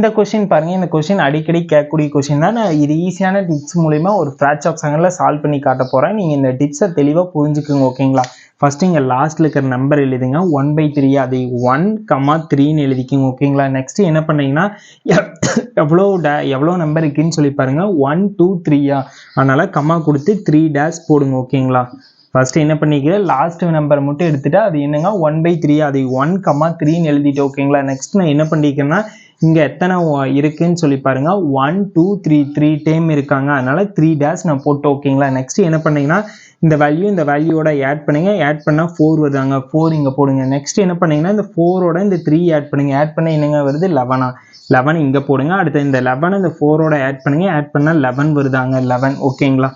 இந்த கொஸ்டின் பாருங்க, இந்த கொஸ்டின் அடிக்கடி கேட்கக்கூடிய கொஸ்டின் தான். நான் இது ஈஸியான டிப்ஸ் மூலிமா ஒரு ஃப்ராக்ஷன் ஆஃப் செகண்ட்ல சால்வ் பண்ணி காட்ட போறேன். நீங்க இந்த டிப்ஸை தெளிவாக புரிஞ்சுக்குங்க. ஓகேங்களா? ஃபர்ஸ்ட் இங்க லாஸ்ட்ல இருக்கிற நம்பர் எழுதுங்க. 1/3 அதை 1,3ன்னு எழுதிக்கிங்க. ஓகேங்களா? நெக்ஸ்ட் என்ன பண்ணீங்கன்னா எவ்வளோ நம்பர் இருக்குன்னு சொல்லி பாருங்க. 1 2 3 அதனால கம்மா கொடுத்து 3 டேஷ் போடுங்க. ஓகேங்களா? ஃபர்ஸ்ட் என்ன பண்ணிக்க, லாஸ்ட் நம்பர் மட்டும் எடுத்துட்டு அது என்னங்க 1/3 அதை 1,3ன்னு எழுதிட்டு. ஓகேங்களா? நெக்ஸ்ட் நான் என்ன பண்ணிக்கிறேன்னா இங்க எத்தனை இருக்குன்னு சொல்லி பாருங்க. 1 2 3 டைம் இருக்காங்க, அதனால 3 டேஷ் நான் போட்டு. ஓகேங்களா? நெக்ஸ்ட் என்ன பண்ணீங்கன்னா இந்த வேல்யூவோட ஆட் பண்ணுங்க. ஆட் பண்ணா 4 வருதாங்க, 4 இங்க போடுங்க. நெக்ஸ்ட் என்ன பண்ணீங்கன்னா இந்த 4ஓட இந்த 3 ஆட் பண்ணுங்க. ஆட் பண்ண என்னங்க வருது, 11 இங்க போடுங்க. அடுத்து இந்த 11 இந்த 4ஓட ஆட் பண்ணுங்க. ஆட் பண்ணா 11 வருதாங்க, 11. ஓகேங்களா?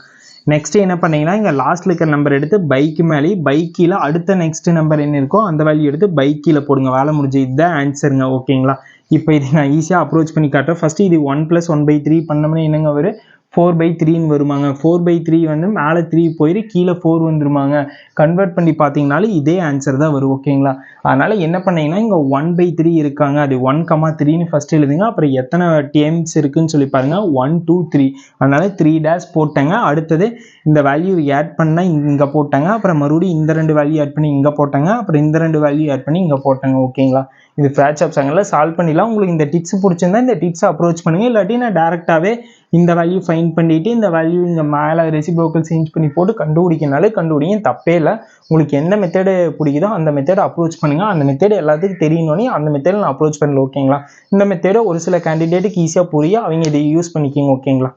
நெக்ஸ்ட் என்ன பண்ணீங்கன்னா இங்க லாஸ்ட்ல இருக்கிற நம்பர் எடுத்து பைக்கு மேலே பைக் கீழே அடுத்த நெக்ஸ்ட் நம்பர் என்ன இருக்கோ அந்த வேல்யூ எடுத்து பைக் கீழே போடுங்க. வேலை முடிஞ்சு, இதுதான் ஆன்சருங்க. ஓகேங்களா? இப்போ இது நான் ஈஸியாக அப்ரோச் பண்ணி காட்டுறேன். ஃபர்ஸ்ட் இது 1 + 1/3 பண்ணோம்னா என்னங்க வரும், 4/3ன்னு வருமாங்க. 4/3 வந்து மேலே 3 போயிரு, கீழே 4 வந்துருமாங்க. கன்வெர்ட் பண்ணி பார்த்தீங்கனாலும் இதே ஆன்சர் தான் வரும். ஓகேங்களா? அதனால என்ன பண்ணீங்கன்னா இங்கே 1/3 இருக்காங்க, அது 1,3ன்னு ஃபர்ஸ்ட் எழுதுங்க. அப்புறம் எத்தனை டைம்ஸ் இருக்குன்னு சொல்லி பாருங்க. 1 2 3 அதனால 3 டேஷ் போட்டேங்க. அடுத்தது இந்த வேல்யூ ஆட் பண்ணா இங்கே போட்டாங்க. அப்புறம் மறுபடியும் இந்த 2 வேல்யூ ஆட் பண்ணி இங்கே போட்டாங்க. அப்புறம் இந்த 2 வேல்யூ ஆட் பண்ணி இங்கே போட்டாங்க. ஓகேங்களா? இது ஃப்ராக்ஷன் ஆஃப் செகண்ட்ல சால்வ் பண்ணிடலாம். உங்களுக்கு இந்த டிப்ஸ் பிடிச்சிருந்தா இந்த டிப்ஸை அப்ரோச் பண்ணுங்க. இல்லாட்டி நான் டேரெக்டாகவே இந்த வேல்யூ ஃபைண்ட் பண்ணிட்டு இந்த வேல்யூ இங்கே மேலே ரெசிப்ரோக்கல் சேஞ்ச் பண்ணி போட்டு கண்டுபிடிங்க. தப்பே இல்லை. உங்களுக்கு எந்த மெத்தடு பிடிக்குதோ அந்த மெத்தடை அப்ரோச் பண்ணுங்க. அந்த மெத்தடு எல்லாத்துக்கும் தெரியணும்னே அந்த மெத்தடில் நான் அப்ரோச் பண்ணல. ஓகேங்களா? இந்த மெத்தடை ஒரு சில கேண்டிடேட்டுக்கு ஈஸியாக புரியும், அவங்க இதை யூஸ் பண்ணிக்கிங்க. ஓகேங்களா?